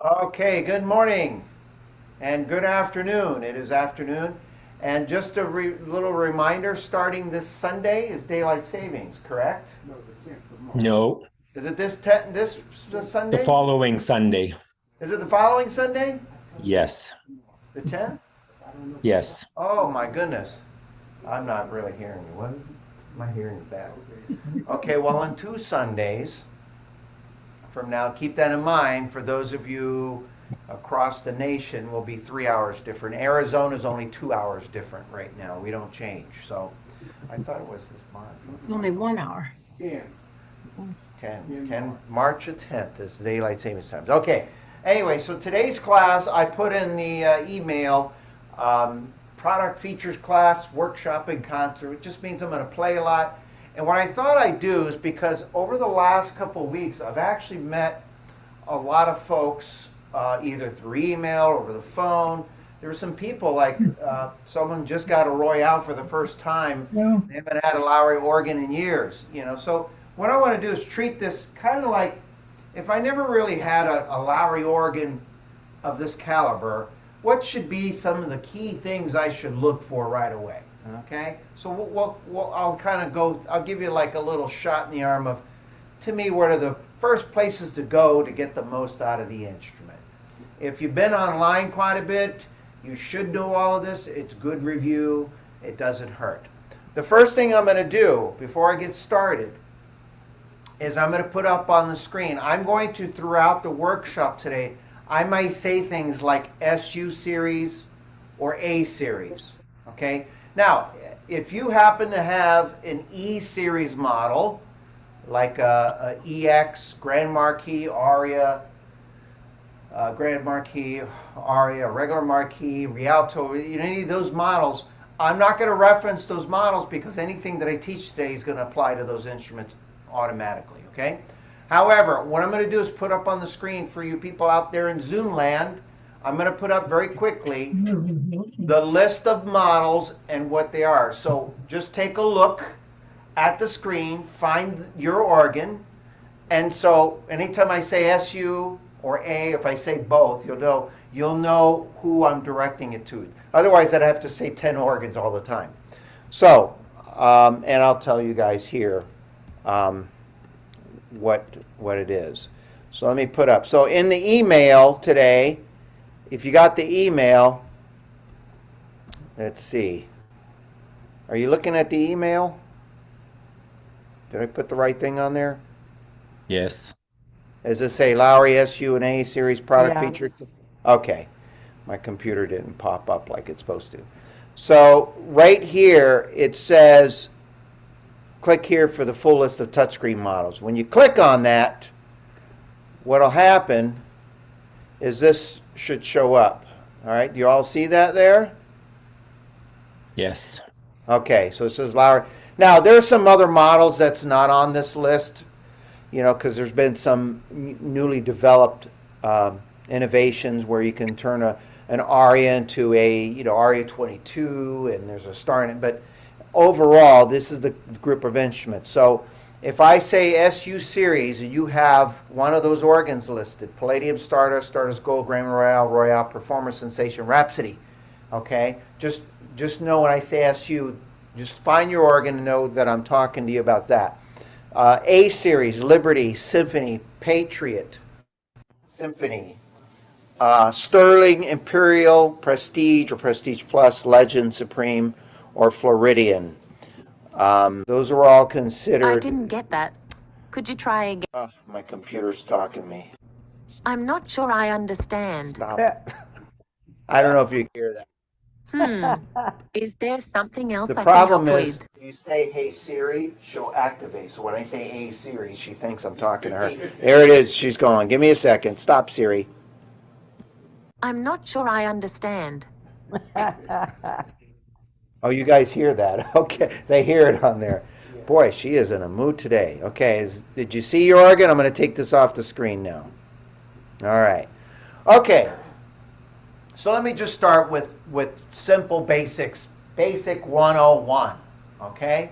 Okay, good morning and good afternoon. It is afternoon. And just a little reminder, starting this Sunday is daylight savings, correct? No, Is it this the Sunday? following Sunday. Is it the following Sunday? Yes, The 10th? yes. Oh my goodness. I'm not really hearing you. What is it? My hearing is bad. Okay, well, on two Sundays from now, keep that in mind. For those of you across the nation, will be 3 hours different. Arizona is only 2 hours different right now. We don't change. So I thought it was this month. Only 1 hour. 10 March the 10th is the daylight savings times. Okay. Anyway, so today's class, I put in the email product features class, workshop and concert. It just means I'm going to play a lot. And what I thought I'd do is because over the last couple of weeks, I've actually met a lot of folks either through email or over the phone. There were some people like someone just got a Royale for the first time. Yeah. They haven't had a Lowrey organ in years, you know. So what I want to do is treat this kind of like if I never really had a Lowrey organ of this caliber, what should be some of the key things I should look for right away? Okay, so I'll kind of go. I'll give you like a little shot in the arm of, to me, what are the first places to go to get the most out of the instrument. If you've been online quite a bit, you should know all of this. It's good review. It doesn't hurt. The first thing I'm going to do before I get started is I'm going to put up on the screen. I'm going to, throughout the workshop today, I might say things like SU series or A series. Okay? Now, if you happen to have an E series model, like a EX, Grand Marquee, Aria, Grand Marquee, Aria, regular Marquee, Rialto, any of those models, I'm not going to reference those models because anything that I teach today is going to apply to those instruments automatically, okay? However, what I'm going to do is put up on the screen for you people out there in Zoom land, I'm going to put up very quickly the list of models and what they are. So just take a look at the screen, find your organ, and so anytime I say SU or A, if I say both, you'll know who I'm directing it to. Otherwise, I'd have to say 10 organs all the time. So, and I'll tell you guys here what it is. So let me put up. So in the email today, if you got the email, let's see. Are you looking at the email? Did I put the right thing on there? Yes. Does it say Lowrey SU and A series product features? Yes. Okay. My computer didn't pop up like it's supposed to. So right here it says click here for the full list of touchscreen models. When you click on that, what'll happen is this should show up. All right, do you all see that there? Yes. Okay, so it says Lowrey. Now, there's some other models that's not on this list, you know, because there's been some newly developed innovations where you can turn an Aria into a, Aria 22, and there's a star in it. But overall, this is the group of instruments. So if I say SU series and you have one of those organs listed, Palladium, Stardust, Stardust Gold, Grand Royale, Royale, Performer, Sensation, Rhapsody, okay? Just know when I say SU, just find your organ and know that I'm talking to you about that. A series, Liberty, Symphony, Patriot, Symphony, Sterling, Imperial, Prestige or Prestige Plus, Legend, Supreme, or Floridian. Those are all I considered. didn't get that. Could you try again? My computer's talking to me. I'm not sure I understand. Stop. I don't know if you can hear that. Is there something else The I can help problem is, with? if you say, hey Siri, she'll activate. So when I say, hey Siri, she thinks I'm talking to her. There it is. She's going. Give me a second. Stop, Siri. I'm not sure I understand. Oh, you guys hear that? Okay. They hear it on there. Boy, she is in a mood today. Okay. Did you see your organ? I'm going to take this off the screen now. All right. Okay. So let me just start with simple basics, basic 101, okay?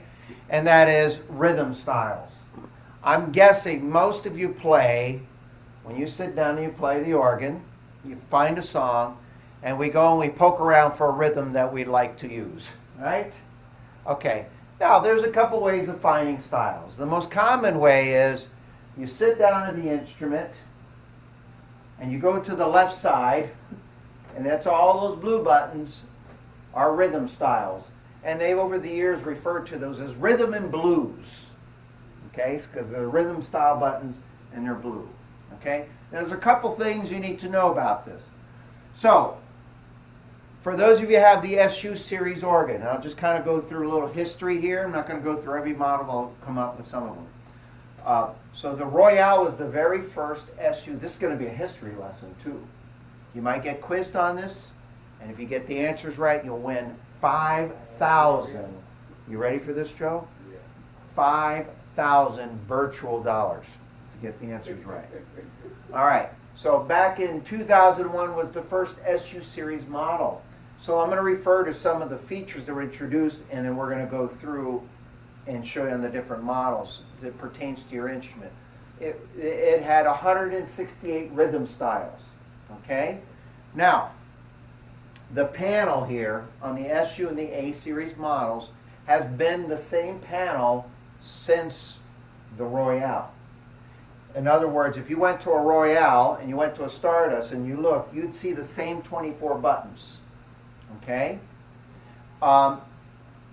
And that is rhythm styles. I'm guessing most of you play when you sit down and you play the organ, you find a song, and we go and we poke around for a rhythm that we'd like to use, right? Okay, now there's a couple ways of finding styles. The most common way is you sit down at the instrument and you go to the left side, and that's all those blue buttons are rhythm styles. And they've over the years referred to those as rhythm and blues, okay? Because they're rhythm style buttons and they're blue, okay? Now, there's a couple things you need to know about this. So, for those of you who have the SU series organ, I'll just kind of go through a little history here. I'm not going to go through every model, I'll come up with some of them. So the Royale was the very first SU. This is going to be a history lesson too. You might get quizzed on this, and if you get the answers right, you'll win 5,000. You ready for this, Joe? 5,000 virtual dollars to get the answers right. All right. So back in 2001 was the first SU series model. So I'm going to refer to some of the features that were introduced, and then we're going to go through and show you on the different models that pertains to your instrument. It had 168 rhythm styles. Okay? Now, the panel here on the SU and the A series models has been the same panel since the Royale. In other words, if you went to a Royale and you went to a Stardust and you look, you'd see the same 24 buttons. Okay? The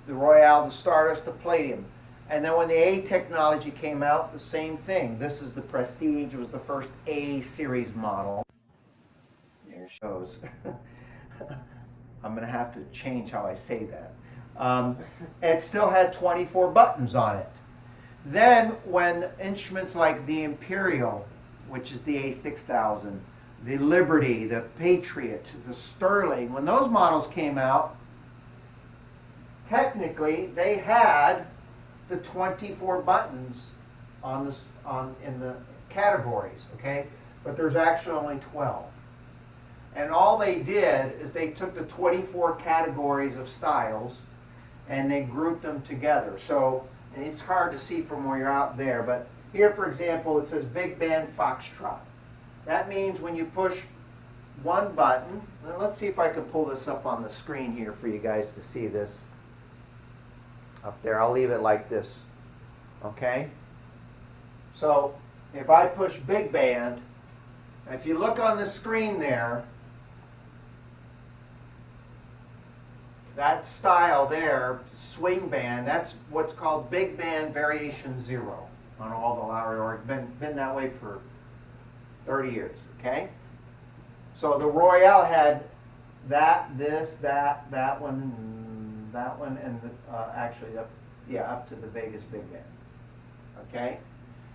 Royale, the Stardust, the Palladium. And then when the A technology came out, the same thing. This is the Prestige. It was the first A series model. There it shows. I'm going to have to change how I say that. It still had 24 buttons on it. Then when instruments like the Imperial, which is the A6000, the Liberty, the Patriot, the Sterling, when those models came out, technically they had the 24 buttons in the categories, okay? But there's actually only 12. And all they did is they took the 24 categories of styles and they grouped them together. So, and it's hard to see from where you're out there, but here, for example, it says Big Band Foxtrot. That means when you push one button, and let's see if I can pull this up on the screen here for you guys to see this. Up there, I'll leave it like this, okay? So, if I push Big Band, if you look on the screen there, that style there, swing band, that's what's called Big Band Variation 0 on all the Lowrey organs. Been that way for 30 years, okay? So the Royale had that, this, that one, and actually up to the Vegas Big Band, okay?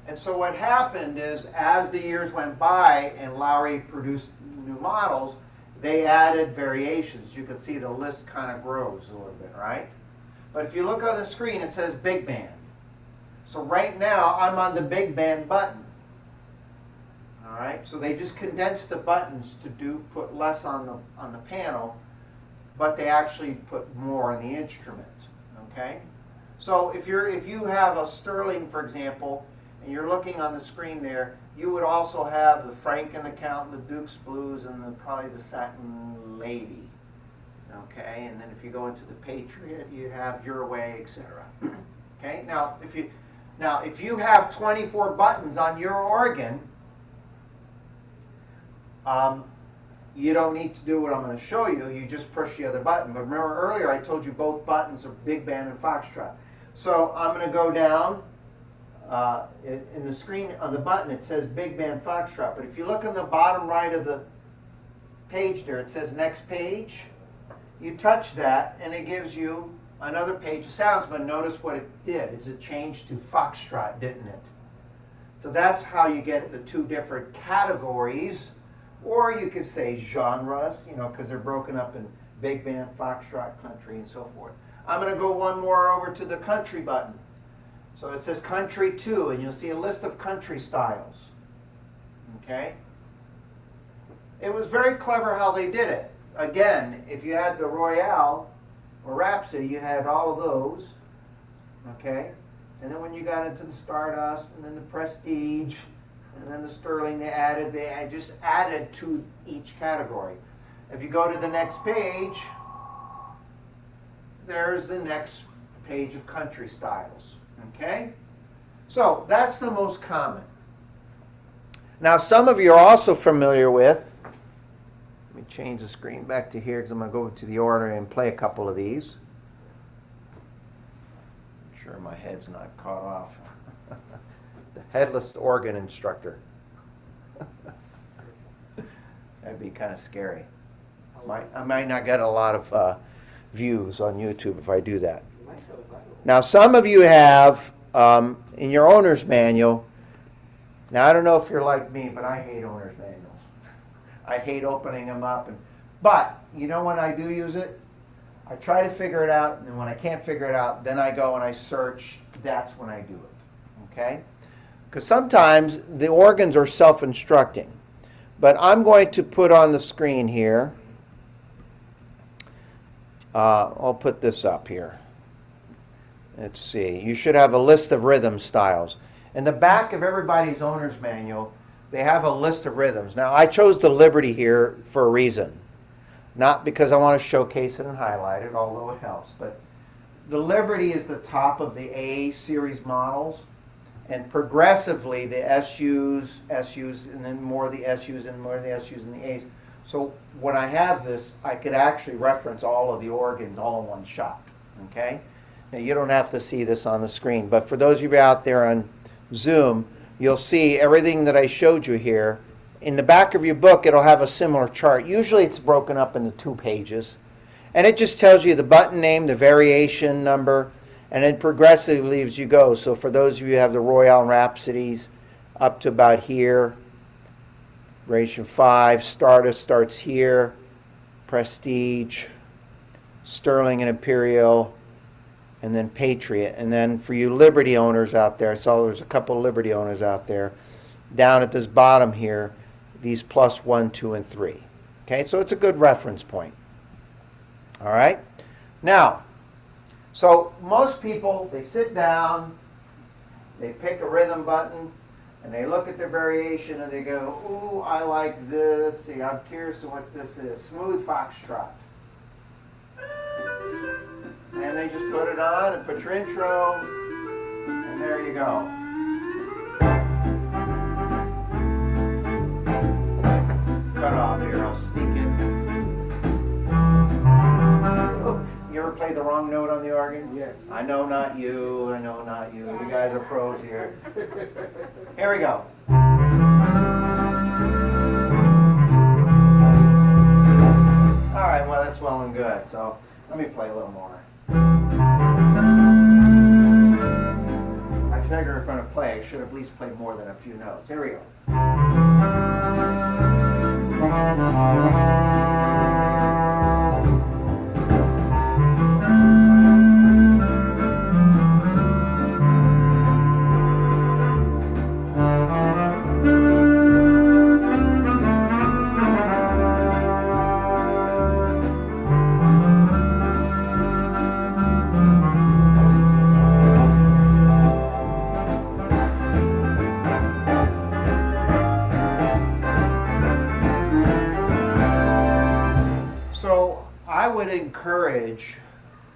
And so what happened is, as the years went by and Lowrey produced new models, they added variations. You can see the list kind of grows a little bit, right? But if you look on the screen, it says Big Band. So right now, I'm on the Big Band button. All right, so they just condensed the buttons to put less on the panel, but they actually put more on the instrument. Okay, so if you have a Sterling, for example, and you're looking on the screen there, you would also have the Frank and the Count, the Duke's Blues, and probably the Satin Lady. Okay, and then if you go into the Patriot, you'd have Your Way, etc. Okay, now if you have 24 buttons on your organ, you don't need to do what I'm going to show you. You just push the other button. But remember earlier I told you both buttons are Big Band and Foxtrot. So I'm going to go down. In the screen on the button it says Big Band Foxtrot, but if you look on the bottom right of the page there, it says Next Page. You touch that and it gives you another page of sounds, but notice what it did. It changed to Foxtrot, didn't it? So that's how you get the two different categories, or you could say genres, because they're broken up in Big Band, Foxtrot, Country, and so forth. I'm going to go one more over to the Country button. So it says Country 2, and you'll see a list of country styles. Okay? It was very clever how they did it. Again, if you had the Royale or Rhapsody, you had all of those. Okay? And then when you got into the Stardust and then the Prestige, And then the sterling they just added to each category. If you go to the next page, there's the next page of country styles. Okay? So that's the most common. Now some of you are also familiar with, let me change the screen back to here because I'm going to go to the order and play a couple of these. Make sure my head's not caught off. The headless organ instructor. That'd be kind of scary. I might not get a lot of views on YouTube if I do that. Now some of you have in your owner's manual, now I don't know if you're like me, but I hate owner's manuals. I hate opening them up. But you know when I do use it? I try to figure it out, and when I can't figure it out, then I go and I search. That's when I do it. Okay? Because sometimes the organs are self-instructing. But I'm going to put on the screen here. I'll put this up here. Let's see. You should have a list of rhythm styles. In the back of everybody's owner's manual, they have a list of rhythms. Now, I chose the Liberty here for a reason. Not because I want to showcase it and highlight it, although it helps. But the Liberty is the top of the A series models. And progressively, the SUs, and then more of the SUs, and more of the SUs and the A's. So when I have this, I could actually reference all of the organs all in one shot. Okay? Now, you don't have to see this on the screen. But for those of you out there on Zoom, you'll see everything that I showed you here. In the back of your book, it'll have a similar chart. Usually it's broken up into 2 pages. And it just tells you the button name, the variation number, and then progressively as you go. So for those of you who have the Royale and Rhapsodies up to about here, Variation 5, Stardust starts here, Prestige, Sterling and Imperial, and then Patriot. And then for you Liberty owners out there, I saw there's a couple of Liberty owners out there, down at this bottom here, these plus 1, 2, and 3. Okay, so it's a good reference point. All right? Now, so most people, they sit down, they pick a rhythm button, and they look at their variation and they go, ooh, I like this. See, I'm curious what this is. Smooth foxtrot. And they just put it on and put your intro, and there you go. Cut off here, I'll sneak in. Oh, you ever play the wrong note on the organ? Yes. I know not you, I know not you. You guys are pros here. Here we go. All right, well, that's well and good. So let me play a little more. I figure if I'm going to play, I should at least play more than a few notes. Here we go. Encourage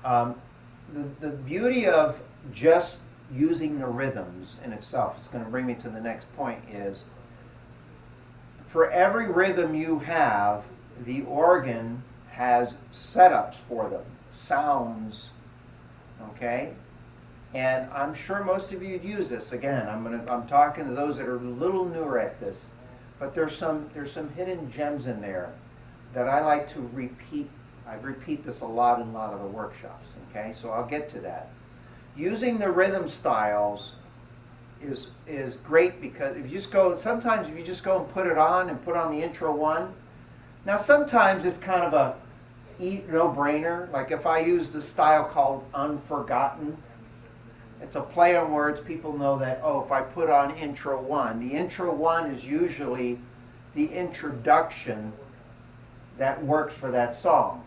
the beauty of just using the rhythms in itself. It's going to bring me to the next point is for every rhythm you have, the organ has setups for them, sounds, okay? And I'm sure most of you use this. Again, I'm talking to those that are a little newer at this, but there's some hidden gems in there that I like to repeat. I repeat this a lot in a lot of the workshops, okay? So I'll get to that. Using the rhythm styles is great because if you just go, sometimes if you just go and put it on and put on the intro one, now sometimes it's kind of a no-brainer. Like if I use the style called Unforgotten, it's a play on words. People know that, oh, if I put on intro one, the intro one is usually the introduction that works for that song.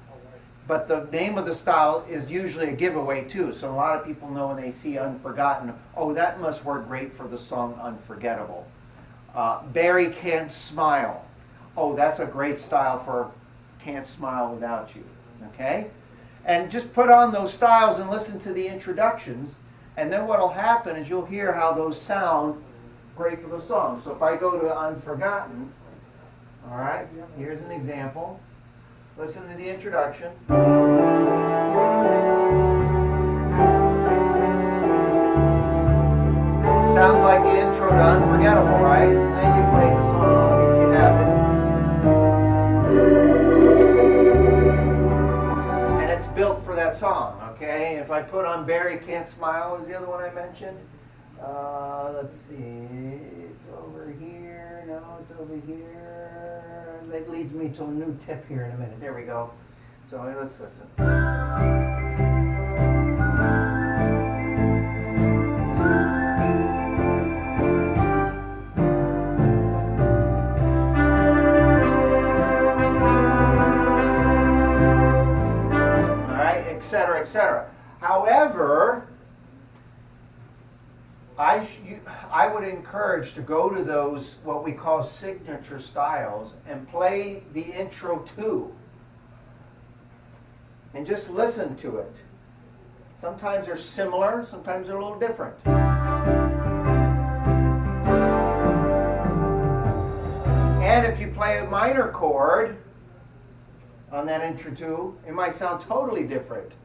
But the name of the style is usually a giveaway too. So a lot of people know when they see Unforgotten, oh, that must work great for the song Unforgettable. Barry Can't Smile. Oh, that's a great style for Can't Smile Without You. Okay? And just put on those styles and listen to the introductions, and then what'll happen is you'll hear how those sound great for the song. So if I go to Unforgotten, all right, here's an example. Listen to the introduction. Sounds like the intro to Unforgettable, right? Then you play the song if you have it. And it's built for that song, okay? If I put on Barry Can't Smile, was the other one I mentioned. Let's see, it's over here. No, it's over here. That leads me to a new tip here in a minute. There we go. So let's listen. All right, etc., etc. However, I would encourage to go to those, what we call signature styles, and play the intro too. And just listen to it. Sometimes they're similar, sometimes they're a little different. And if you play a minor chord on that intro too, it might sound totally different.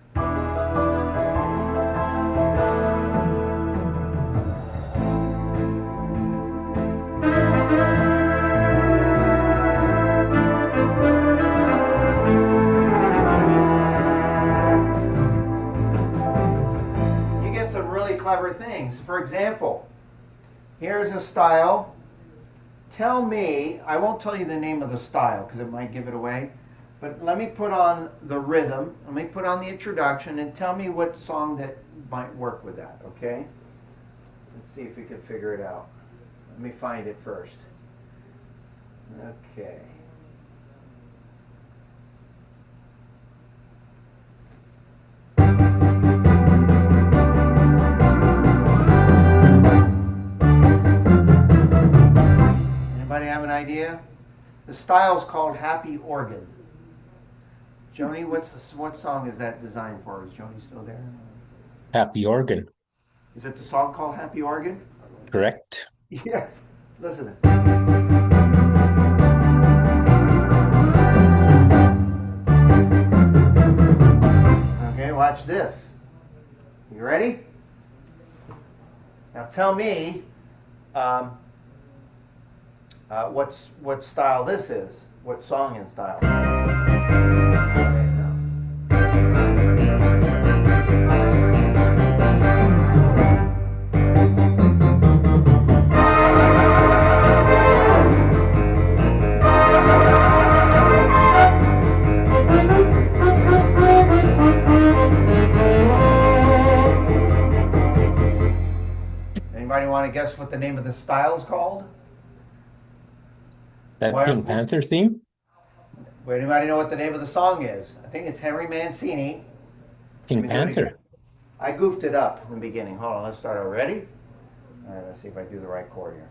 Clever things. For example, here's a style. Tell me, I won't tell you the name of the style because it might give it away, but let me put on the rhythm, let me put on the introduction, and tell me what song that might work with that, okay? Let's see if we can figure it out. Let me find it first. Okay. Have an idea? The style is called Happy Organ. Joni, what song is that designed for? Is Joni still there? Happy Organ. Is it the song called Happy Organ? Correct. Yes. Listen. Okay, watch this. You ready? Now tell me what style this is, what song and style. Anybody want to guess what the name of the style is called? That Pink Panther theme? Wait, anybody know what the name of the song is? I think it's Henry Mancini. Pink Panther. I goofed it up in the beginning. Hold on, let's start over. Ready? All right, let's see if I do the right chord here.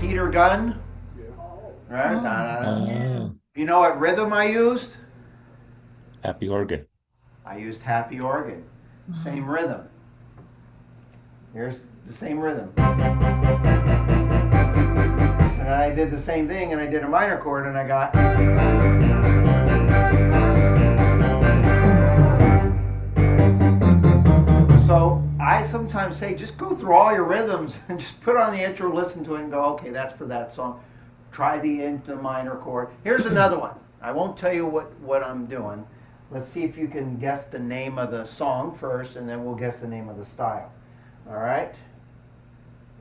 Peter Gunn. Right? You know what rhythm I used? Happy Organ. I used Happy Organ. Same rhythm. Here's the same rhythm. And I did the same thing, and I did a minor chord, and I got... So I sometimes say, just go through all your rhythms and just put on the intro, listen to it, and go, okay, that's for that song. Try the minor chord. Here's another one. I won't tell you what I'm doing. Let's see if you can guess the name of the song first, and then we'll guess the name of the style. All right?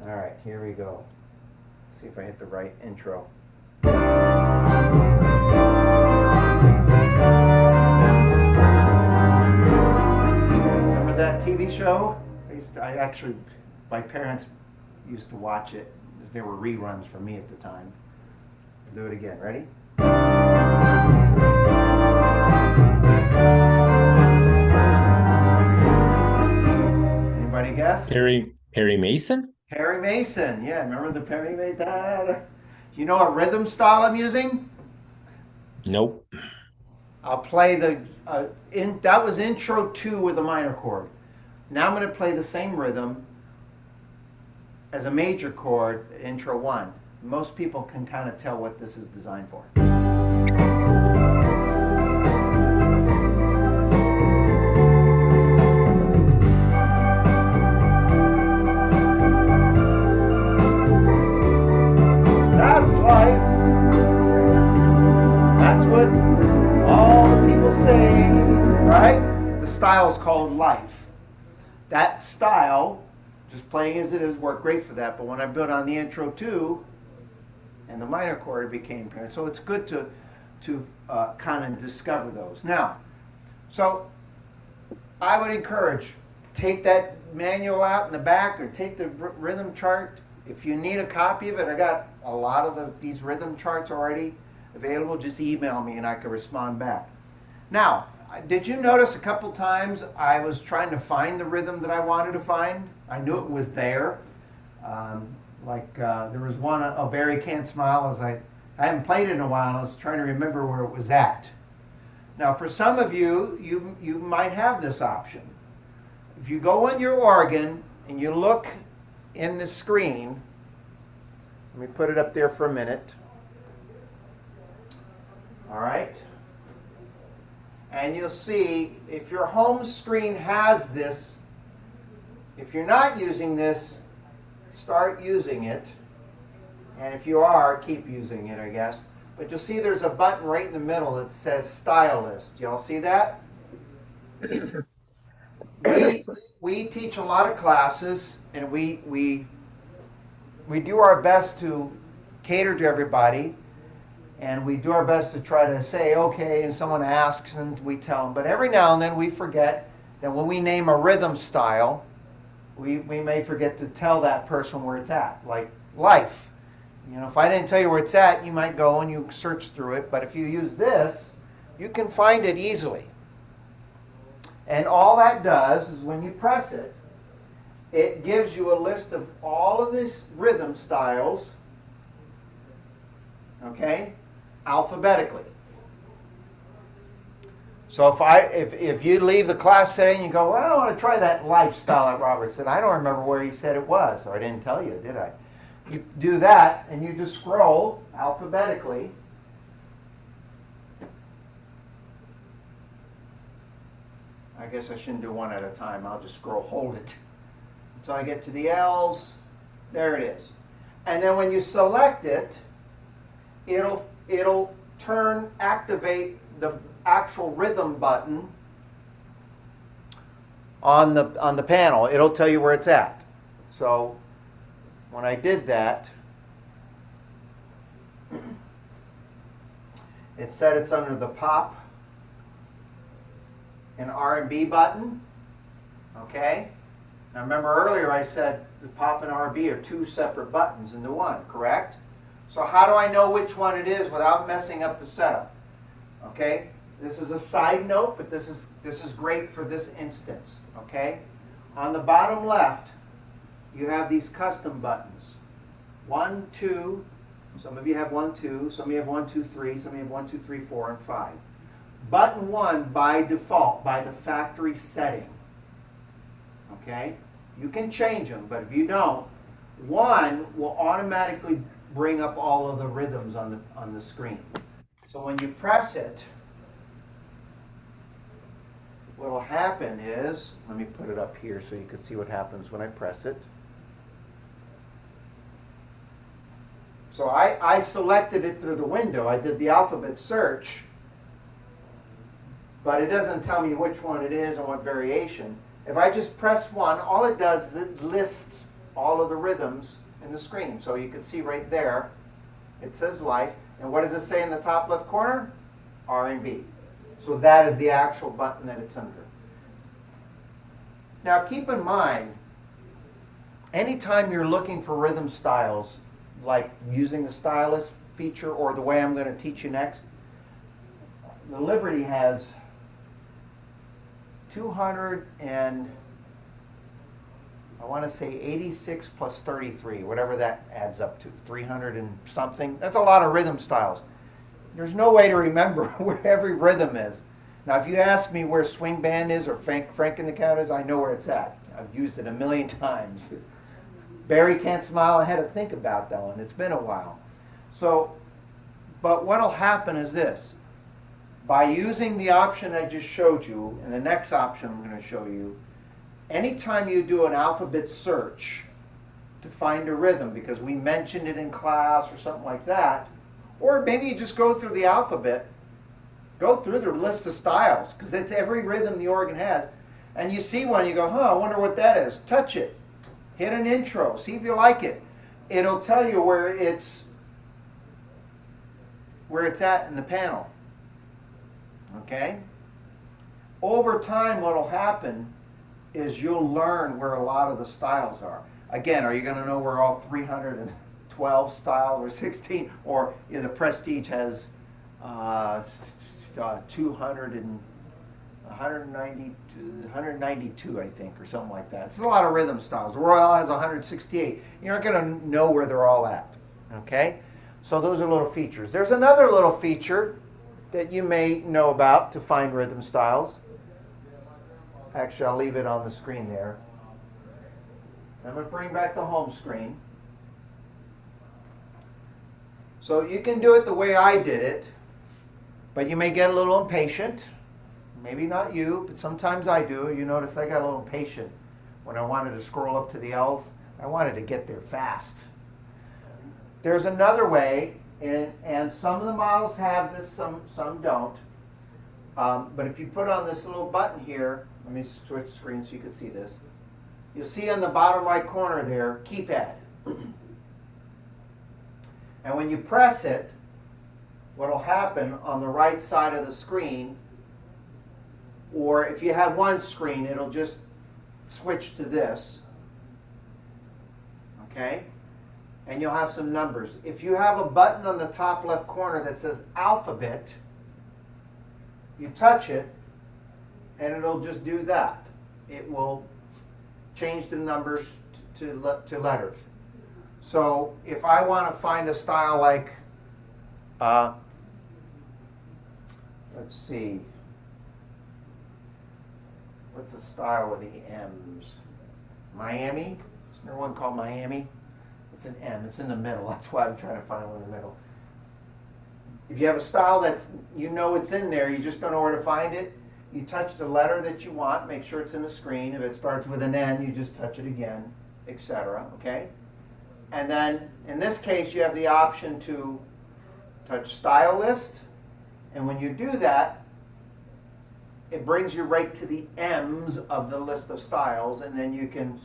All right, here we go. See if I hit the right intro. Remember that TV show? My parents used to watch it. There were reruns for me at the time. I'll do it again. Ready? Anybody guess? Perry Mason? Perry Mason. Yeah, remember the Perry Mason? You know what rhythm style I'm using? Nope. I'll play that was intro 2 with a minor chord. Now I'm going to play the same rhythm as a major chord, intro 1. Most people can kind of tell what this is designed for. That's life. That's what all the people say, right? The style is called life. That style, just playing as it is, worked great for that. But when I built on the intro 2 and the minor chord, it became apparent. So it's good to kind of discover those. Now, so I would encourage, take that manual out in the back or take the rhythm chart. If you need a copy of it, I got a lot of these rhythm charts already available. Just email me and I can respond back. Now, did you notice a couple times I was trying to find the rhythm that I wanted to find? I knew it was there. There was one, Barry Can't Smile, I haven't played it in a while, and I was trying to remember where it was at. Now, for some of you, you might have this option. If you go on your organ and you look in the screen, let me put it up there for a minute. All right. And you'll see if your home screen has this, if you're not using this, start using it. And if you are, keep using it, I guess. But you'll see there's a button right in the middle that says Style List. Y'all see that? We teach a lot of classes, and we do our best to cater to everybody, and we do our best to try to say okay, and someone asks and we tell them. But every now and then we forget that when we name a rhythm style, we may forget to tell that person where it's at, like life. You know, if I didn't tell you where it's at, you might go and you search through it. But if you use this, you can find it easily. And all that does is when you press it, it gives you a list of all of these rhythm styles, okay, alphabetically. So if you leave the class today and you go, well, I want to try that lifestyle that Robert said, I don't remember where he said it was, or I didn't tell you, did I? You do that, and you just scroll alphabetically. I guess I shouldn't do one at a time. I'll just scroll, hold it, until I get to the L's. There it is. And then when you select it, it'll activate the actual rhythm button on the panel. It'll tell you where it's at. So when I did that, it said it's under the pop and R&B button. Okay? Now remember earlier I said the pop and R&B are two separate buttons into one, correct? So how do I know which one it is without messing up the setup? Okay? This is a side note, but this is great for this instance. Okay? On the bottom left, you have these custom buttons. 1, 2, some of you have 1, 2, some of you have 1, 2, 3, some of you have 1, 2, 3, 4, and 5. Button 1 by default, by the factory setting. Okay? You can change them, but if you don't, 1 will automatically bring up all of the rhythms on the screen. So when you press it, what will happen is, let me put it up here so you can see what happens when I press it. So I selected it through the window. I did the alphabet search, but it doesn't tell me which one it is and what variation. If I just press 1, all it does is it lists all of the rhythms in the screen. So you can see right there, it says life. And what does it say in the top left corner? R&B. So that is the actual button that it's under. Now keep in mind, anytime you're looking for rhythm styles, like using the stylus feature or the way I'm going to teach you next, the Liberty has 200 and I want to say 86 plus 33, whatever that adds up to, 300 and something. That's a lot of rhythm styles. There's no way to remember where every rhythm is. Now, if you ask me where swing band is or Frank and the Cat is, I know where it's at. I've used it a million times. Barry Can't Smile, I had to think about that one. It's been a while. So, but what'll happen is this. By using the option I just showed you, and the next option I'm going to show you, anytime you do an alphabet search to find a rhythm, because we mentioned it in class or something like that, or maybe you just go through the alphabet, go through the list of styles, because it's every rhythm the organ has, and you see one, you go, I wonder what that is. Touch it. Hit an intro. See if you like it. It'll tell you where it's at in the panel. Okay? Over time, what'll happen is you'll learn where a lot of the styles are. Again, are you going to know where all 312 styles or 16, or the Prestige has 200 and 192, I think, or something like that. It's a lot of rhythm styles. Royale has 168. You're not going to know where they're all at. Okay? So those are little features. There's another little feature that you may know about to find rhythm styles. Actually, I'll leave it on the screen there. I'm going to bring back the home screen. So you can do it the way I did it, but you may get a little impatient. Maybe not you, but sometimes I do. You notice I got a little impatient when I wanted to scroll up to the L's. I wanted to get there fast. There's another way, and some of the models have this, some don't. But if you put on this little button here, let me switch screens so you can see this. You'll see on the bottom right corner there, keypad. And when you press it, what will happen on the right side of the screen, or if you have one screen, it'll just switch to this. Okay? And you'll have some numbers. If you have a button on the top left corner that says alphabet, you touch it, and it'll just do that. It will change the numbers to letters. So if I want to find a style like, let's see, what's a style with the M's? Miami? Isn't there one called Miami? It's an M. It's in the middle. That's why I'm trying to find one in the middle. If you have a style that's, you know it's in there, you just don't know where to find it, you touch the letter that you want, make sure it's in the screen. If it starts with an N, you just touch it again, etc. Okay? And then, in this case, you have the option to touch Style List. And when you do that, it brings you right to the M's of the list of styles. And then you can,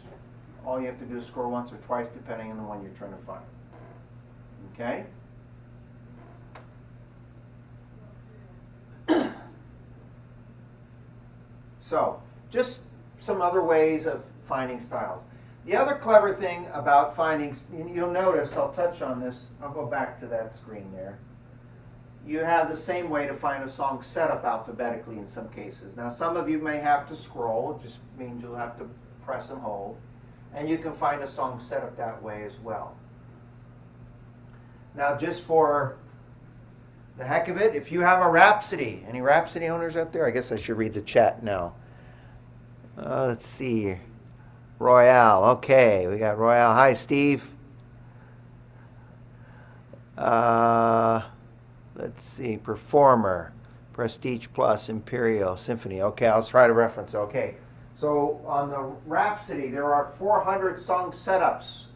all you have to do is scroll once or twice, depending on the one you're trying to find. Okay? So, just some other ways of finding styles. The other clever thing about finding, you'll notice, I'll touch on this, I'll go back to that screen there. You have the same way to find a song setup alphabetically in some cases. Now, some of you may have to scroll, it just means you'll have to press and hold. And you can find a song setup that way as well. Now, just for the heck of it, if you have a Rhapsody, any Rhapsody owners out there? I guess I should read the chat now. Let's see. Royale. Okay, we got Royale. Hi, Steve. Let's see. Performer. Prestige Plus. Imperial. Symphony. Okay, I'll try to reference. Okay. So on the Rhapsody, there are 400 song setups.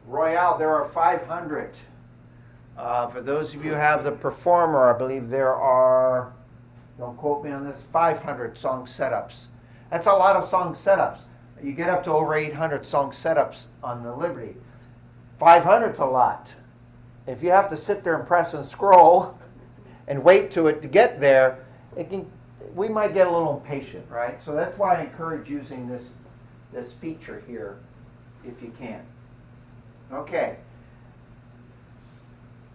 Royale, there are 500. For those of you who have the Performer, I believe there are, don't quote me on this, 500 song setups. That's a lot of song setups. You get up to over 800 song setups on the Liberty. 500's a lot. If you have to sit there and press and scroll and wait to get there, we might get a little impatient, right? So that's why I encourage using this feature here if you can. Okay.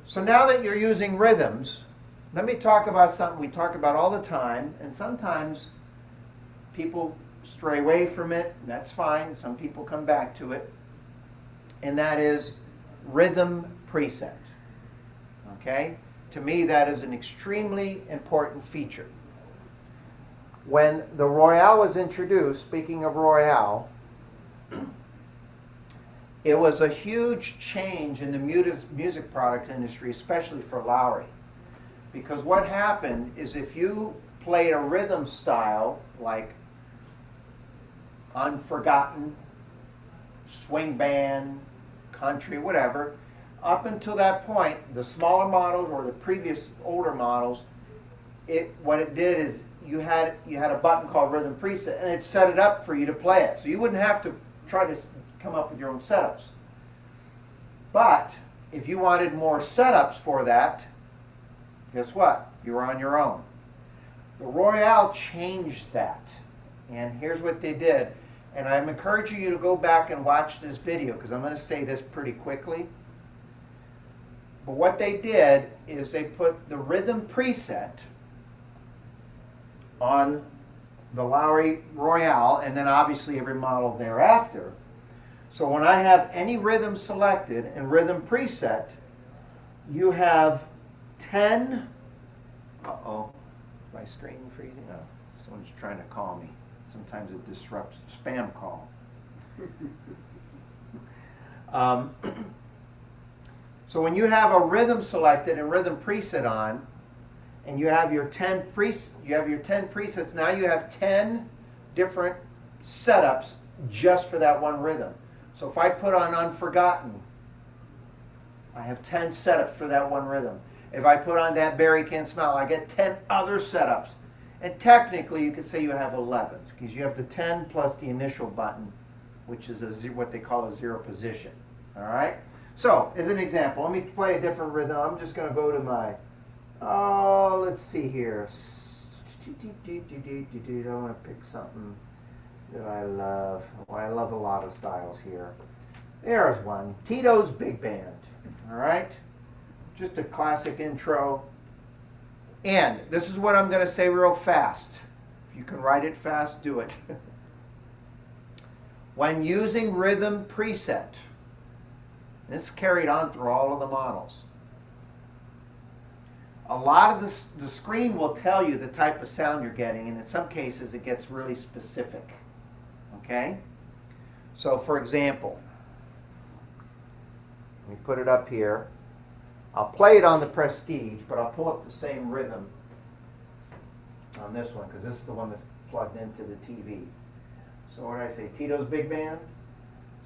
So now that you're using rhythms, let me talk about something we talk about all the time, and sometimes people stray away from it, and that's fine. Some people come back to it, and that is rhythm preset. Okay? To me, that is an extremely important feature. When the Royale was introduced, speaking of Royale, it was a huge change in the music product industry, especially for Lowrey. Because what happened is if you played a rhythm style like Unforgotten, swing band, country, whatever, up until that point, the smaller models or the previous older models, what it did is you had a button called rhythm preset, and it set it up for you to play it. So you wouldn't have to try to come up with your own setups. But if you wanted more setups for that, guess what? You were on your own. The Royale changed that. And here's what they did. And I'm encouraging you to go back and watch this video because I'm going to say this pretty quickly. But what they did is they put the rhythm preset on the Lowrey Royale and then obviously every model thereafter. So when I have any rhythm selected and rhythm preset, you have 10. Uh-oh, my screen freezing up. Someone's trying to call me. Sometimes it disrupts spam call. So when you have a rhythm selected and rhythm preset on, and you have your 10 presets, now you have 10 different setups just for that one rhythm. So if I put on Unforgotten, I have 10 setups for that one rhythm. If I put on That Berry Can't Smile, I get 10 other setups. And technically, you could say you have 11, because you have the 10 plus the initial button, which is what they call a zero position. All right? So, as an example, let me play a different rhythm. I'm just going to go to my, let's see here. I want to pick something that I love. Well, I love a lot of styles here. There's one. Tito's Big Band. All right? Just a classic intro. And this is what I'm going to say real fast. If you can write it fast, do it. When using rhythm preset, this is carried on through all of the models. A lot of the screen will tell you the type of sound you're getting, and in some cases it gets really specific. Okay? So for example, let me put it up here. I'll play it on the Prestige, but I'll pull up the same rhythm on this one, because this is the one that's plugged into the TV. So what did I say? Tito's Big Band?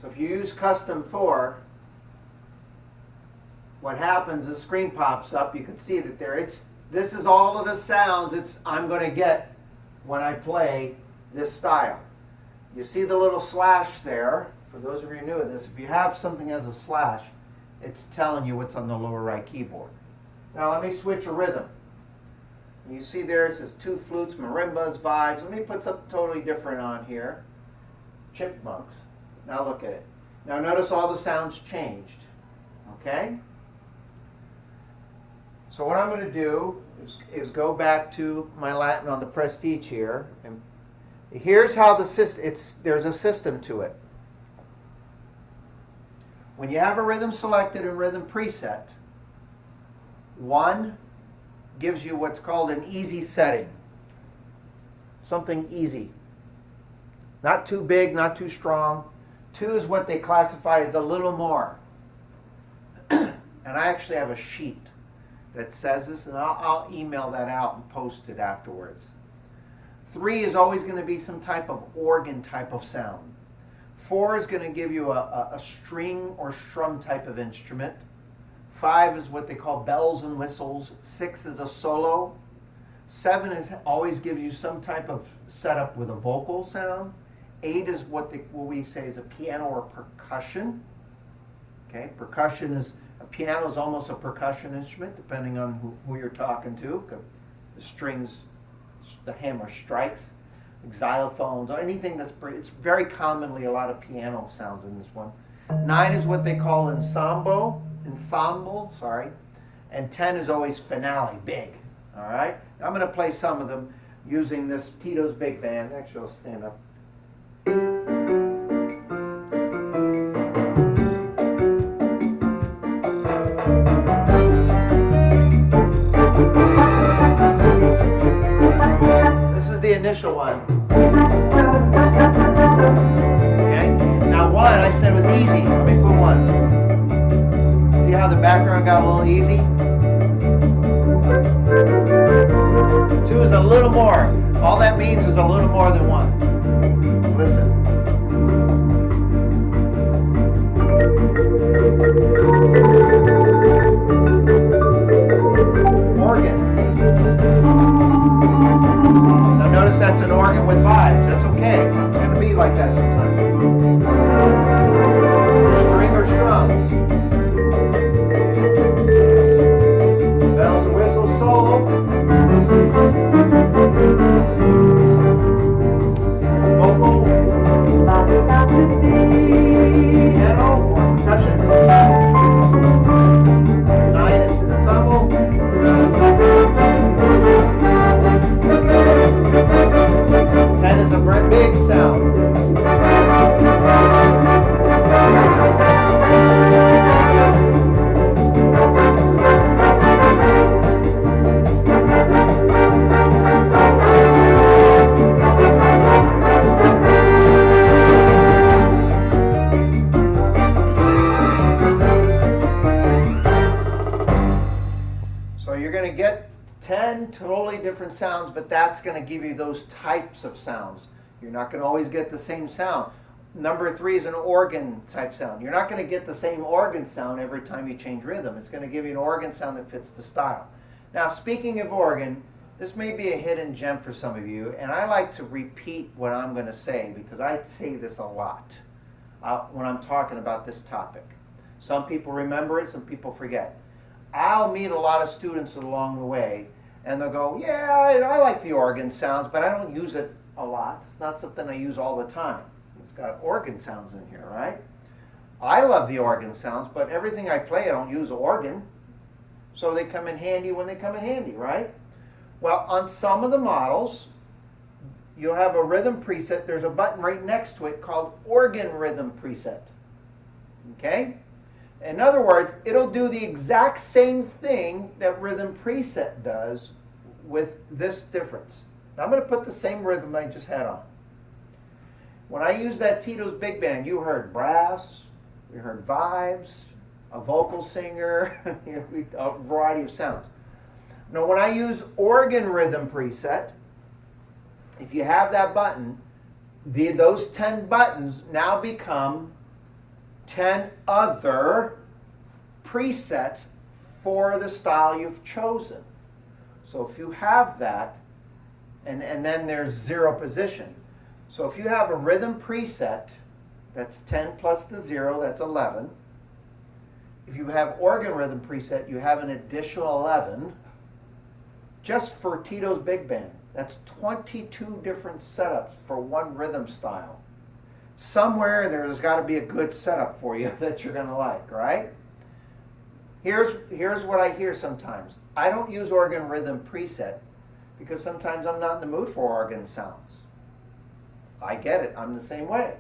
So if you use Custom 4, what happens is the screen pops up. You can see that this is all of the sounds I'm going to get when I play this style. You see the little slash there. For those of you new to this, if you have something as a slash, it's telling you what's on the lower right keyboard. Now let me switch a rhythm. You see there it says 2 flutes, marimbas, vibes. Let me put something totally different on here. Chipmunks. Now look at it. Now notice all the sounds changed. Okay? So what I'm going to do is go back to my Latin on the Prestige here. And here's how there's a system to it. When you have a rhythm selected and rhythm preset, one gives you what's called an easy setting. Something easy. Not too big, not too strong. 2 is what they classify as a little more. And I actually have a sheet that says this, and I'll email that out and post it afterwards. 3 is always going to be some type of organ type of sound. 4 is going to give you a string or strum type of instrument. 5 is what they call bells and whistles. 6 is a solo. 7 always gives you some type of setup with a vocal sound. 8 is what we say is a piano or percussion. Okay, percussion is a piano is almost a percussion instrument, depending on who you're talking to, because the strings, the hammer strikes. Like xylophones or anything it's very commonly a lot of piano sounds in this one. 9 is what they call ensemble, and 10 is always finale, big. All right? I'm going to play some of them using this Tito's Big Band. Actually, I'll stand up. This is the initial one. Okay? Now one I said was easy. Let me put one. See how the background got a little easy? Two is a little more. All that means is a little more than one. Listen. Organ. Now notice that's an organ with vibes. That's okay. It's going to be like that sometimes. String or strums. Bells and whistles solo. Vocal. Piano or percussion. Nine is an ensemble. 10 is a big sound. So you're going to get 10 totally different sounds, but that's going to give you those types of sounds. You're not going to always get the same sound. Number 3 is an organ type sound. You're not going to get the same organ sound every time you change rhythm. It's going to give you an organ sound that fits the style. Now, speaking of organ, this may be a hidden gem for some of you, and I like to repeat what I'm going to say because I say this a lot when I'm talking about this topic. Some people remember it, some people forget. I'll meet a lot of students along the way, and they'll go, yeah, I like the organ sounds, but I don't use it a lot. It's not something I use all the time. It's got organ sounds in here, right? I love the organ sounds, but everything I play, I don't use organ. So they come in handy when they come in handy, right? Well, on some of the models, you'll have a rhythm preset. There's a button right next to it called organ rhythm preset. Okay? In other words, it'll do the exact same thing that rhythm preset does with this difference. Now I'm going to put the same rhythm I just had on. When I use that Tito's Big Band, you heard brass, you heard vibes, a vocal singer, a variety of sounds. Now when I use organ rhythm preset, if you have that button, those 10 buttons now become 10 other presets for the style you've chosen. So if you have that, and then there's 0 position. So if you have a rhythm preset, that's 10 plus the 0, that's 11. If you have organ rhythm preset, you have an additional 11 just for Tito's Big Band. That's 22 different setups for one rhythm style. Somewhere there's got to be a good setup for you that you're going to like, right? Here's what I hear sometimes. I don't use organ rhythm preset because sometimes I'm not in the mood for organ sounds. I get it. I'm the same way.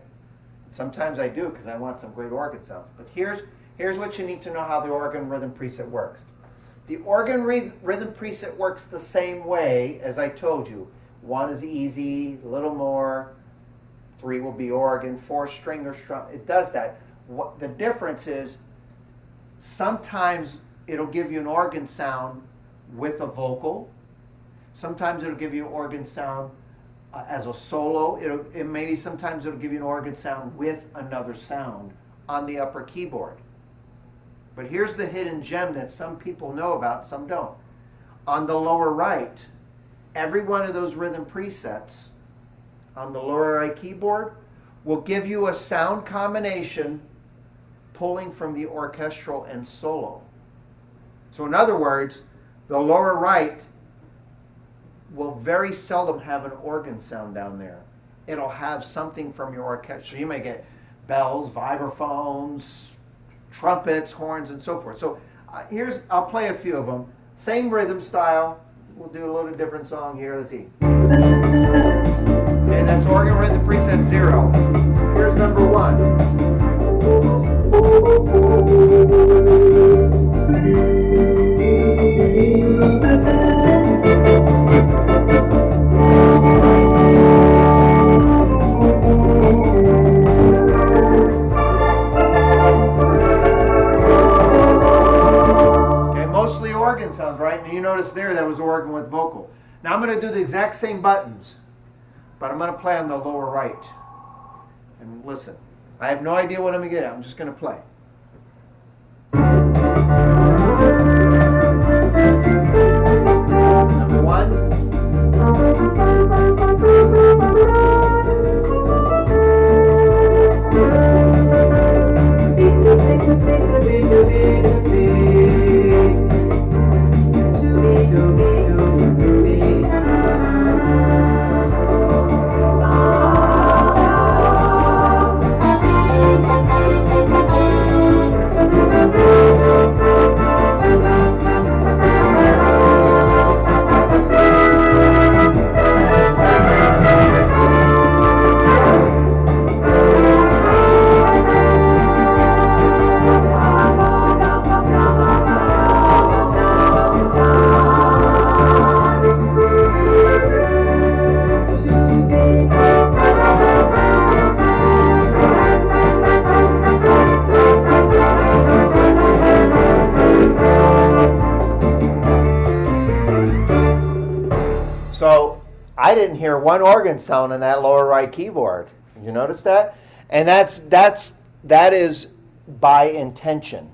Sometimes I do because I want some great organ sounds. But here's what you need to know how the organ rhythm preset works. The organ rhythm preset works the same way as I told you. 1 is easy, a little more. 3 will be organ, 4 string or strum. It does that. What the difference is, sometimes it'll give you an organ sound with a vocal. Sometimes it'll give you an organ sound as a solo. Maybe sometimes it'll give you an organ sound with another sound on the upper keyboard. But here's the hidden gem that some people know about, some don't. On the lower right, every one of those rhythm presets on the lower right keyboard will give you a sound combination pulling from the orchestral and solo. So in other words, the lower right will very seldom have an organ sound down there. It'll have something from your orchestra. So you may get bells, vibraphones, trumpets, horns, and so forth. So I'll play a few of them. Same rhythm style. we'll do a little different song here. Let's see. Okay, that's organ rhythm preset 0. Here's number 1. Mostly organ sounds, right? And you notice there that was organ with vocal. Now I'm going to do the exact same buttons, but I'm going to play on the lower right. And listen, I have no idea what I'm going to get at. I'm just going to play. Number 1. So I didn't hear one organ sound in that lower right keyboard. Did you notice that? And that is by intention.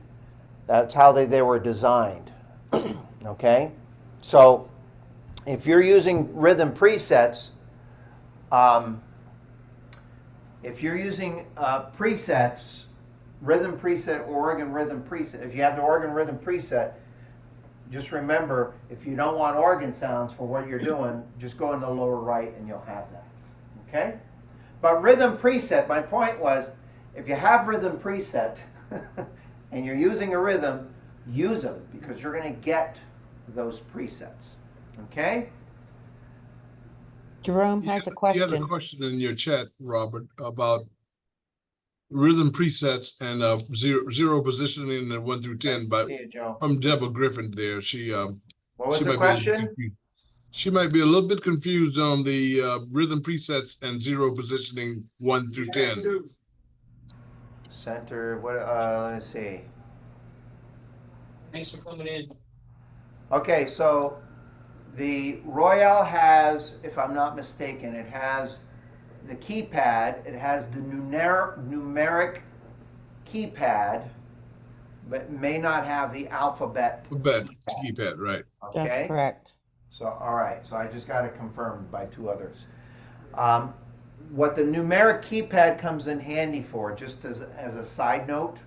That's how they were designed. Okay? So if you're using rhythm presets, rhythm preset, organ rhythm preset, if you have the organ rhythm preset, just remember, if you don't want organ sounds for what you're doing, just go in the lower right and you'll have that. Okay? But rhythm preset, my point was, if you have rhythm preset and you're using a rhythm, use them because you're going to get those presets. Okay? Jerome has a You question. had a question in your chat, Robert, about rhythm presets and zero positioning in 1 through 10 Nice to by see you, Joe. from Deborah Griffin there. She What was she the might be a little question? confused. She might be a little bit confused on the rhythm presets and zero positioning 1 through 10. Center, let's see. Thanks for coming in. Okay, so the Royale has, if I'm not mistaken, it has the keypad, it has the numeric keypad, but may not have the alphabet Keypad, right. Okay? That's correct. So, all right, so I just got it confirmed by 2 others. What the numeric keypad comes in handy for, just as a side note,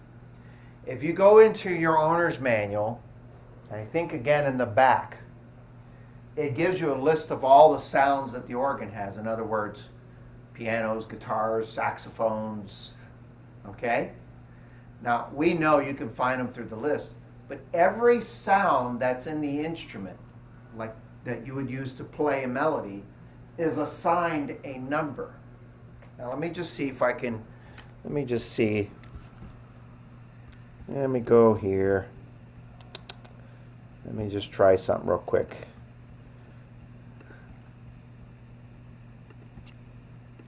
if you go into your owner's manual, and I think again in the back, it gives you a list of all the sounds that the organ has. In other words, pianos, guitars, saxophones, okay? Now, we know you can find them through the list, but every sound that's in the instrument, like that you would use to play a melody, is assigned a number. Now, let me just see if I can, let me just see. Let me go here. Let me just try something real quick.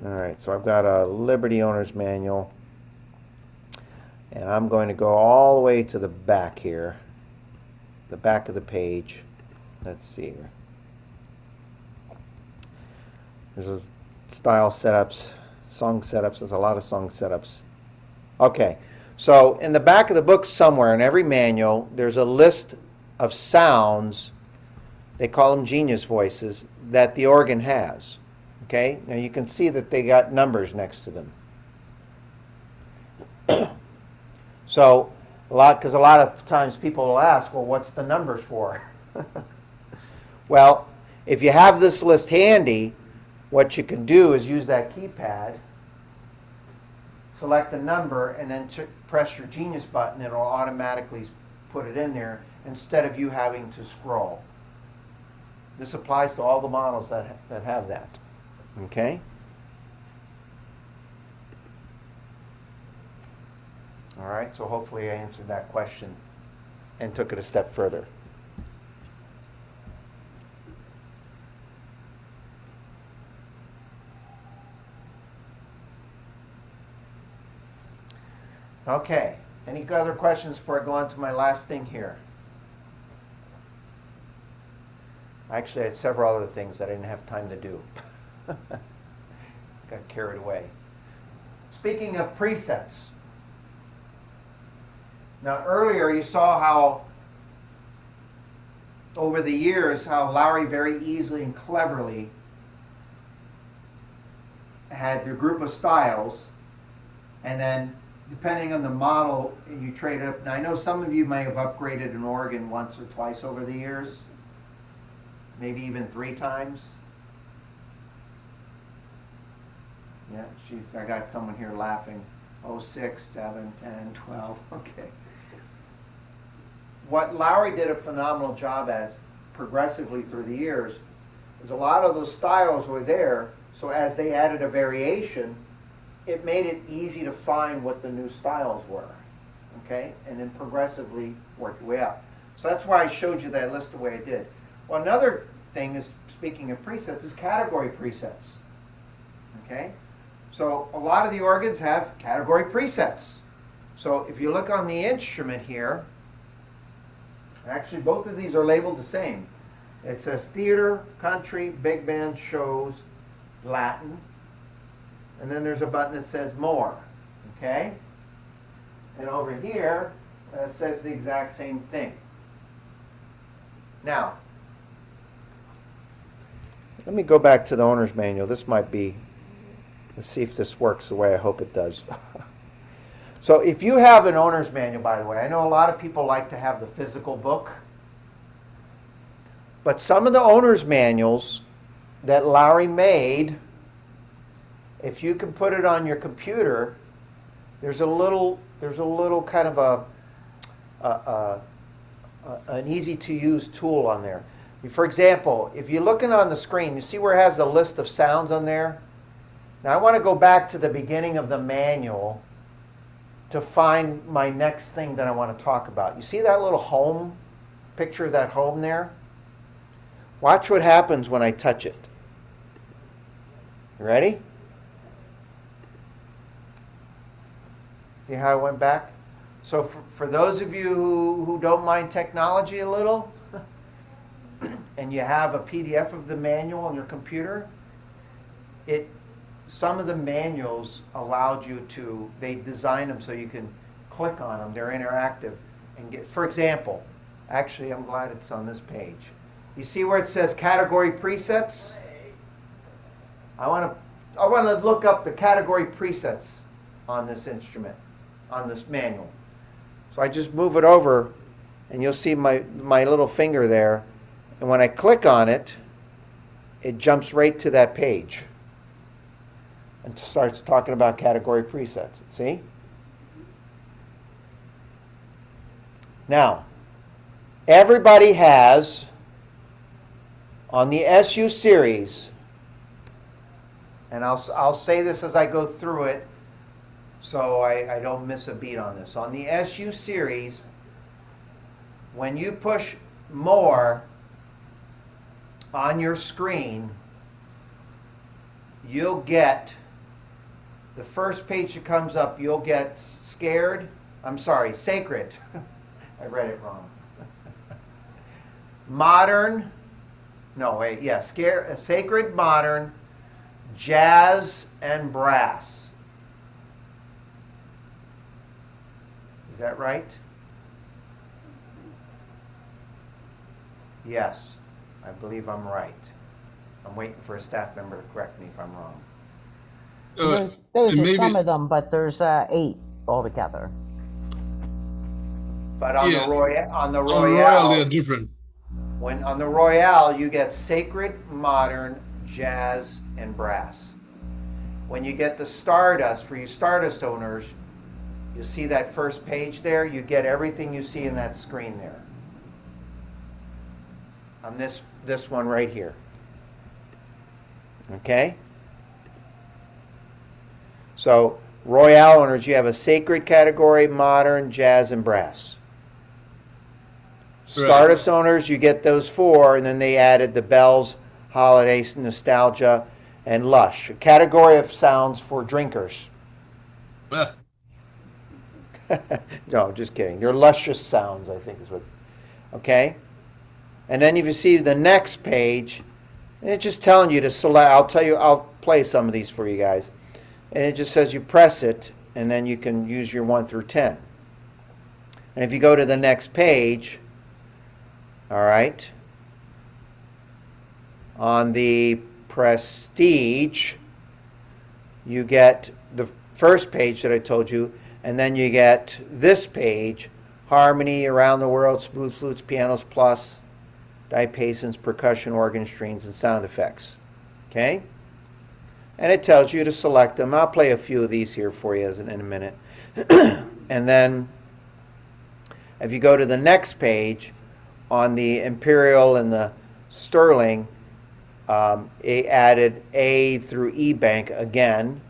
All right, so I've got a Liberty Owner's Manual, and I'm going to go all the way to the back here, the back of the page. Let's see here. There's a style setups, song setups. There's a lot of song setups. Okay, so in the back of the book somewhere in every manual, there's a list of sounds, they call them genius voices, that the organ has. Okay, now you can see that they got numbers next to them. So, because a lot of times people will ask, well, what's the numbers for? Well, if you have this list handy, what you can do is use that keypad, select the number, and then press your Genius button. It'll automatically put it in there instead of you having to scroll. This applies to all the models that have that. Okay? All right, so hopefully I answered that question and took it a step further. Okay, any other questions before I go on to my last thing here? Actually, I had several other things that I didn't have time to do. Got carried away. Speaking of presets. Now earlier you saw how over the years how Lowrey very easily and cleverly had their group of styles, and then depending on the model you trade up. Now I know some of you may have upgraded an organ once or twice over the years, maybe even 3 times. Yeah, I got someone here laughing. 06, 7, 10, 12, okay. What Lowrey did a phenomenal job as progressively through the years is a lot of those styles were there, so as they added a variation, it made it easy to find what the new styles were, okay? And then progressively work your way up. So that's why I showed you that list the way I did. Well, another thing is, speaking of presets, is category presets, okay? So a lot of the organs have category presets. So if you look on the instrument here, actually both of these are labeled the same. It says theater, country, big band, shows, Latin. And then there's a button that says more, okay? And over here, it says the exact same thing. Now, let me go back to the owner's manual. This might be, let's see if this works the way I hope it does. So if you have an owner's manual, by the way, I know a lot of people like to have the physical book, but some of the owner's manuals that Lowrey made, if you can put it on your computer, there's a little kind of an easy to use tool on there. For example, if you're looking on the screen, you see where it has the list of sounds on there? Now I want to go back to the beginning of the manual to find my next thing that I want to talk about. You see that little home, picture of that home there? Watch what happens when I touch it. You ready? See how I went back? So for those of you who don't mind technology a little, and you have a PDF of the manual on your computer, some of the manuals allowed you to, they designed them so you can click on them. They're interactive and get, for example, actually I'm glad it's on this page. You see where it says category presets? I want to look up the category presets on this instrument, on this manual. So I just move it over and you'll see my little finger there. And when I click on it, it jumps right to that page and starts talking about category presets. See? Now, everybody has, on the SU series, and I'll say this as I go through it so I don't miss a beat on this. On the SU series, when you push more on your screen, you'll get, the first page that comes up, you'll get sacred. I read it wrong. Modern, no wait, yeah, sacred, modern, jazz, and brass. Is that right? Yes, I believe I'm right. I'm waiting for a staff member to correct me if I'm wrong. Those are some of them, but there's 8 altogether. But on Yeah. on the Royale, Royale, they're different. when on the Royale you get sacred, modern, jazz, and brass. When you get the Stardust, for you Stardust owners, you see that first page there, you get everything you see in that screen there. On this this one right here. Okay? So, Royale owners, you have a sacred category, modern, jazz, and brass. Stardust owners, you get those 4, and then they added the bells, holiday, nostalgia, and lush. A category of sounds for drinkers. No, just kidding. They're luscious sounds, I think is what. Okay? And then you see the next page, and it's just telling you to select. I'll play some of these for you guys. And it just says you press it, and then you can use your 1 through 10. And if you go to the next page, all right, on the Prestige, you get the first page that I told you, and then you get this page, harmony, around the world, smooth flutes, pianos, plus, dipasons, percussion, organ, strings, and sound effects. Okay? And it tells you to select them. I'll play a few of these here for you in a minute. And then if you go to the next page, on the Imperial and the Sterling, it added A through E bank again.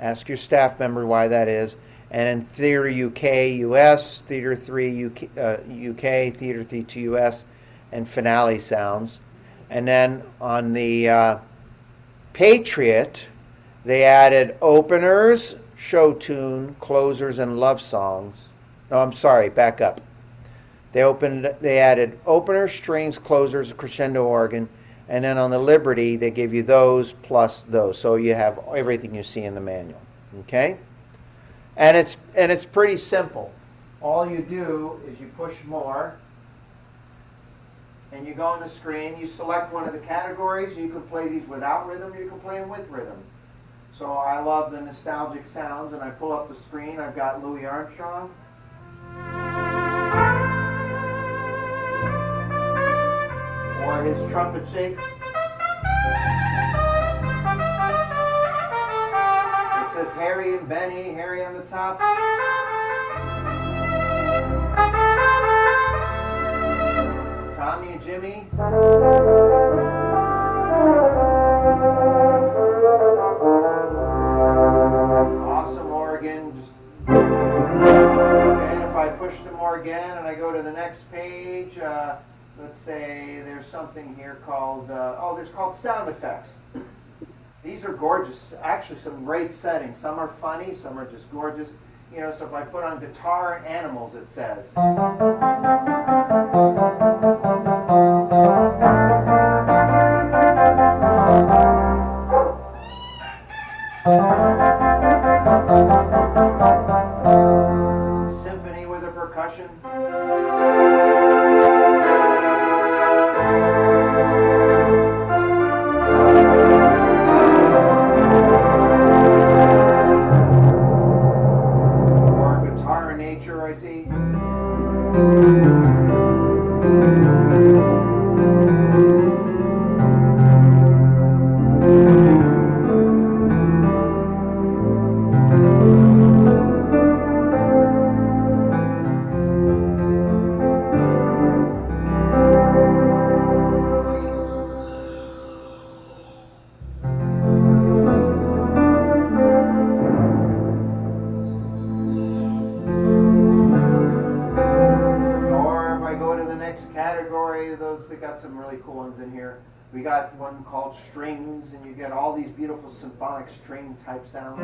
Ask your staff member why that is. And in Theater UK, US, Theater 3 UK, Theater 3 2 US, and finale sounds. And then on the Patriot, they added openers, show tune, closers, and love songs. No, I'm sorry, back up. They added openers, strings, closers, crescendo organ, and then on the Liberty, they give you those plus those. So you have everything you see in the manual. Okay? And it's pretty simple. All you do is you push more, and you go on the screen, you select one of the categories. You can play these without rhythm, you can play them with rhythm. So I love the nostalgic sounds, and I pull up the screen. I've got Louis Armstrong. Or his trumpet shakes. It says Harry and Benny, Harry on the top. Tommy and Jimmy. Awesome organ. And if I push them more again and I go to the next page, let's say there's something here called, there's called sound effects. These are gorgeous, actually some great settings. Some are funny, some are just gorgeous. You know, so if I put on guitar and animals, it says. Symphony with a percussion. Some really cool ones in here. We got one called strings, and you get all these beautiful symphonic string type sounds.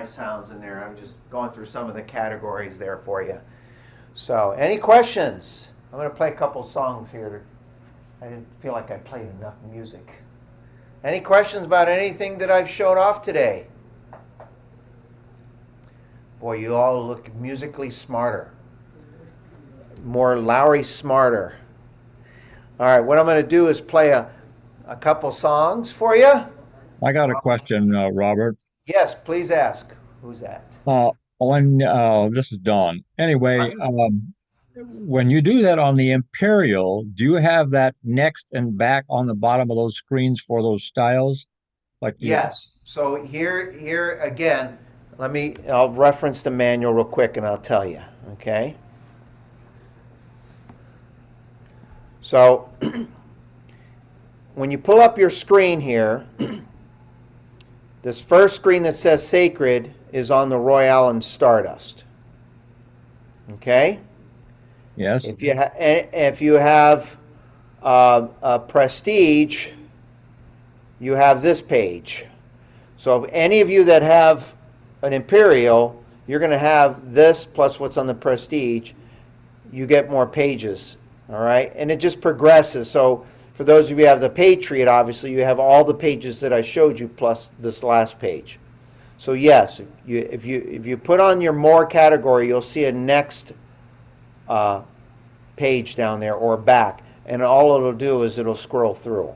Sounds in there. I'm just going through some of the categories there for you. So, any questions? I'm going to play a couple songs here. I didn't feel like I played enough music. Any questions about anything that I've showed off today? Boy, you all look musically smarter. More Lowrey smarter. All right, what I'm going to do is play a couple songs for you. I got a question, Robert. Yes, please ask. Who's that? This is Don. Anyway, when you do that on the Imperial, do you have that next and back on the bottom of those screens for those styles? Yes. So here again, I'll reference the manual real quick and I'll tell you, okay? So when you pull up your screen here, this first screen that says Sacred is on the Royale and Stardust. Okay? Yes. If you have a Prestige, you have this page. So if any of you that have an Imperial, you're going to have this plus what's on the Prestige. You get more pages, all right? And it just progresses. So for those of you who have the Patriot, obviously, you have all the pages that I showed you plus this last page. So yes, if you put on your More category, you'll see a next page down there or back. And all it'll do is it'll scroll through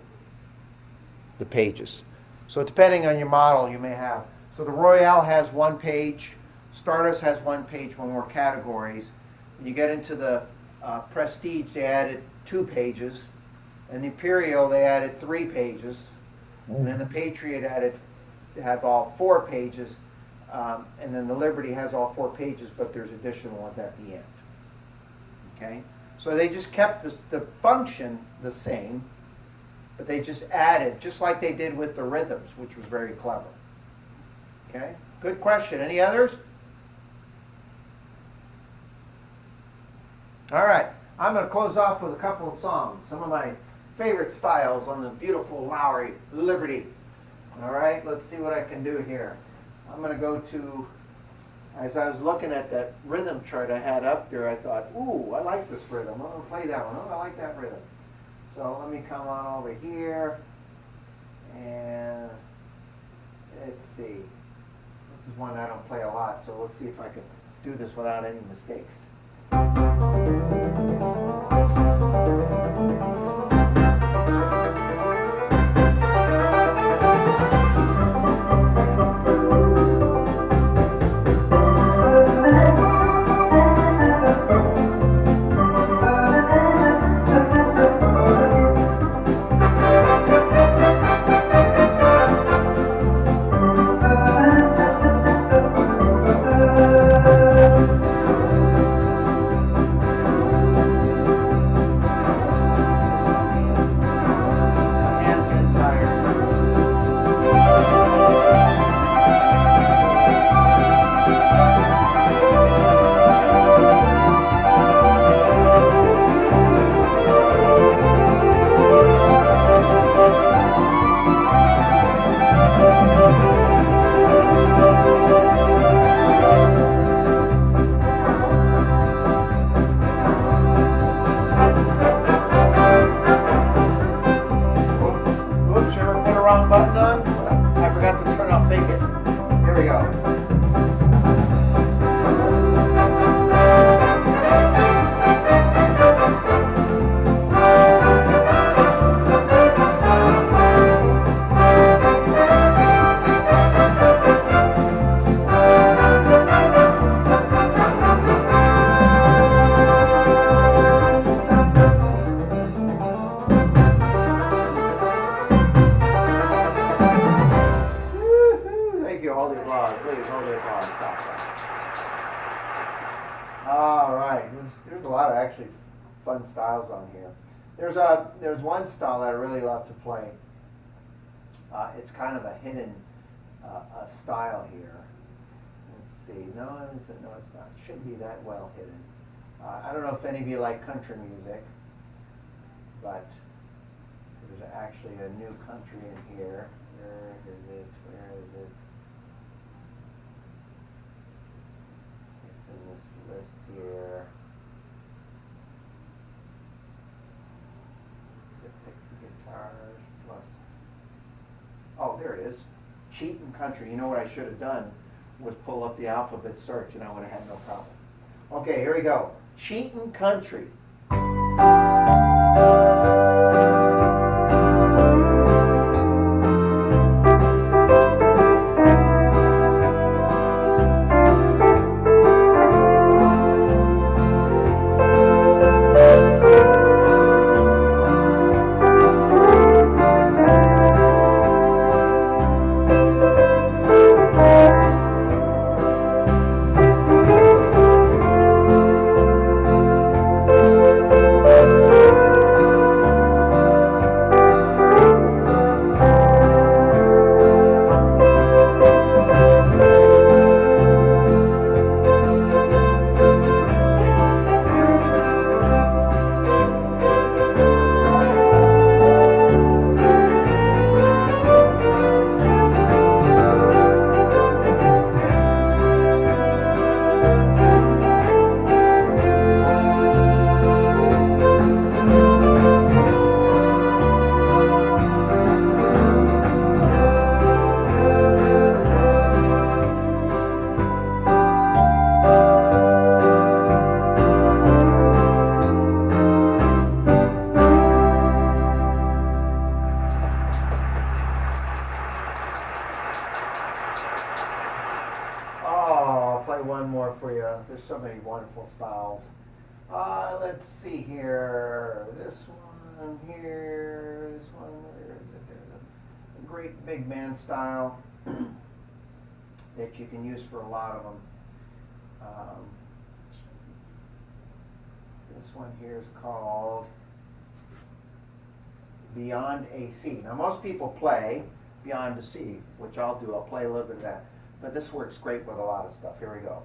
the pages. So depending on your model, you may have. So the Royale has one page. Stardust has one page, one more categories. When you get into the Prestige, they added 2 pages. And the Imperial, they added 3 pages. And then the Patriot have all 4 pages. And then the Liberty has all 4 pages, but there's additional ones at the end. Okay? So they just kept the function the same, but they just added, just like they did with the rhythms, which was very clever. Okay? Good question. Any others? All right. I'm going to close off with a couple of songs. Some of my favorite styles on the beautiful Lowrey Liberty. All right. Let's see what I can do here. I'm going to go to, as I was looking at that rhythm chart I had up there, I thought, ooh, I like this rhythm. I'm going to play that one. Oh, I like that rhythm. So let me come on over here, and let's see. This is one I don't play a lot, so let's see if I can do this without any mistakes. Fun styles on here. There's one style that I really love to play. It's kind of a hidden style here. Let's see. No, it's not. It shouldn't be that well hidden. I don't know if any of you like country music, but there's actually a new country in here. Where is it? Where is it? It's in this list here. Guitars plus. Oh, there it is. Cheating country. You know what I should have done was pull up the alphabet search, and I would have had no problem. Okay, here we go. Cheating country. There's so many wonderful styles. Let's see here. This one here. This one. Where is it? There's a great big man style that you can use for a lot of them. This one here is called Beyond AC. Now most people play Beyond AC, which I'll do. I'll play a little bit of that. But this works great with a lot of stuff. Here we go.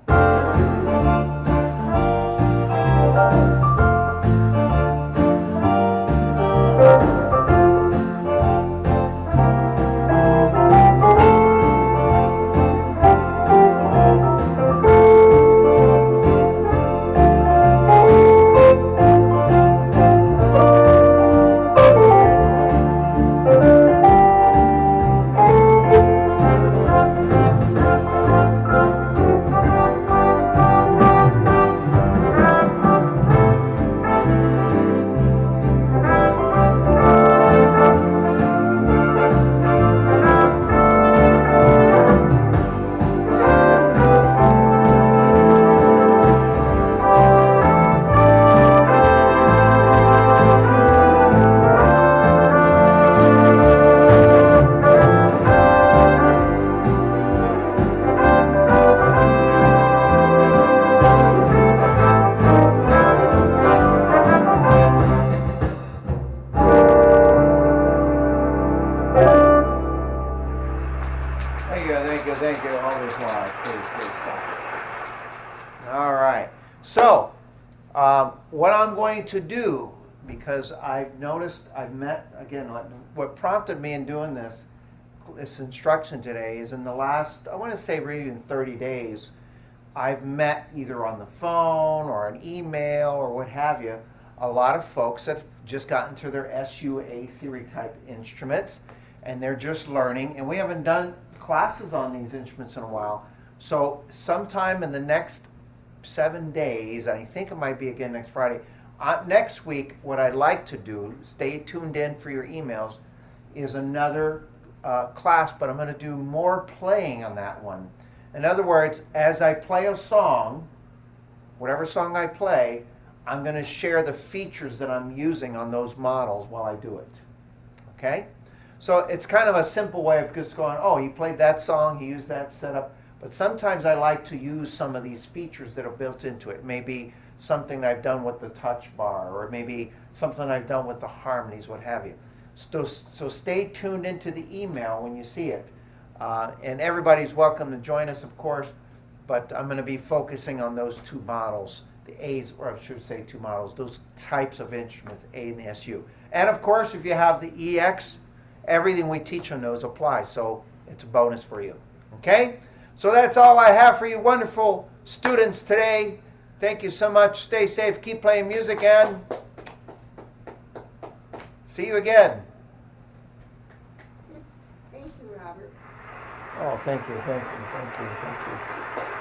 Thank you. All this while. All right. So, what I'm going to do, because I've noticed, I've met, again, what prompted me in doing this instruction today is in the last, I want to say really in 30 days, I've met either on the phone or an email or what have you, a lot of folks that have just gotten to their SUA series type instruments, and they're just learning, and we haven't done classes on these instruments in a while. So sometime in the next 7 days, I think it might be again next Friday, next week, what I'd like to do, stay tuned in for your emails, is another class, but I'm going to do more playing on that one. In other words, as I play a song, whatever song I play, I'm going to share the features that I'm using on those models while I do it. Okay? So it's kind of a simple way of just going, oh, he played that song, he used that setup. But sometimes I like to use some of these features that are built into it. Maybe something I've done with the touch bar, or maybe something I've done with the harmonies, what have you. So stay tuned into the email when you see it. And everybody's welcome to join us, of course, but I'm going to be focusing on those two models, the A's, or I should say two models, those types of instruments, A and the SU. And of course, if you have the EX, everything we teach on those applies, so it's a bonus for you. Okay? So that's all I have for you wonderful students today. Thank you so much. Stay safe. Keep playing music, and see you again. Oh, thank you, thank you, thank you, thank you.